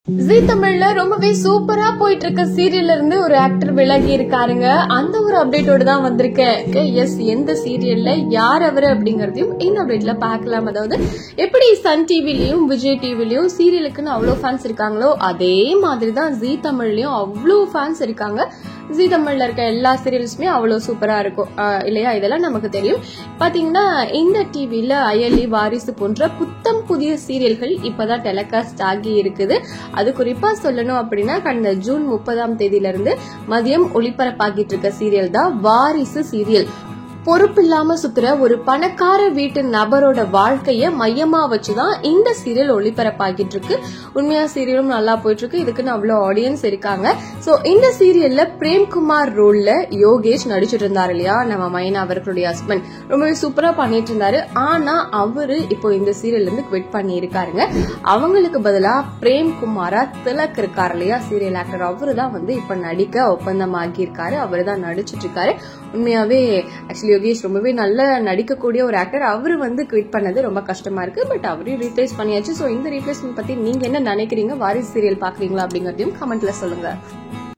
ஜீ தமிழ்ல ரொம்பவே சூப்பரா போயிட்டு இருக்க சீரியல்ல இருந்து ஒரு ஆக்டர் விலகி இருக்காருங்க. அந்த ஒரு அப்டேட்டோட தான் வந்திருக்கேன். எஸ், எந்த சீரியல்ல யார் அவரு அப்படிங்கறதையும் இந்த அப்டேட்ல பாக்கலாம். அதாவது எப்படி சன் டிவிலயும் விஜய் டிவிலயும் சீரியலுக்குன்னு அவ்வளவு ஃபேன்ஸ் இருக்காங்களோ அதே மாதிரிதான் ஜீ தமிழ்லயும் அவ்வளவு ஃபேன்ஸ் இருக்காங்க. ஜீ தமிழ்ல இருக்க எல்லா சீரியல்ஸுமே அவ்வளவு சூப்பரா இருக்கும் இல்லையா? இதெல்லாம் நமக்கு தெரியும். பாத்தீங்கன்னா இந்த டிவில அயலி, வாரிசு போன்ற புத்தம் புதிய சீரியல்கள் இப்பதான் டெலிகாஸ்ட் ஆகி இருக்குது. அது குறிப்பா சொல்லணும் அப்படின்னா கடந்த ஜூன் 30 இருந்து மதியம் ஒளிபரப்பாகிட்டு இருக்க சீரியல் தான் வாரிசு சீரியல். பொறுப்பு இல்லாம சுத்துற ஒரு பணக்கார வீட்டு நபரோட வாழ்க்கைய மையமா வச்சுதான் இந்த சீரியல் ஒளிபரப்பாகிட்டு இருக்கு. உண்மையா சீரியலும் நல்லா போயிட்டு இருக்கு. இதுக்குன்னு அவ்வளவு ஆடியன்ஸ் இருக்காங்க. சோ இந்த சீரியல்ல பிரேம்குமார் ரோல்ல யோகேஷ் நடிச்சிட்டு இருந்தாரு இல்லையா, நம்ம மைனா அவர்களுடைய ஹஸ்பண்ட். ரொம்பவே சூப்பரா பண்ணிட்டு இருந்தாரு. ஆனா அவரு இப்போ இந்த சீரியல்ல இருந்து குவிட் பண்ணி இருக்காருங்க. அவங்களுக்கு பதிலா பிரேம்குமாரா திலக் இருக்காரு இல்லையா, சீரியல் ஆக்டர், அவருதான் இப்ப நடிக்க ஒப்பந்தமாகி இருக்காரு. அவருதான் நடிச்சிட்டு இருக்காரு. உண்மையாவே ஆக்சுவலி யோகேஷ் ரொம்பவே நல்ல நடிக்கக்கூடிய ஒரு ஆக்டர். அவரு குவிட் பண்ணது ரொம்ப கஷ்டமா இருக்கு. பட் அவரையும் ரீப்ளேஸ் பண்ணியாச்சு. சோ இந்த ரீப்ளேஸ்மெண்ட் பத்தி நீங்க என்ன நினைக்கிறீங்க? வாரிசு சீரியல் பாக்குறீங்களா அப்படிங்கறதையும் கமெண்ட்ல சொல்லுங்க.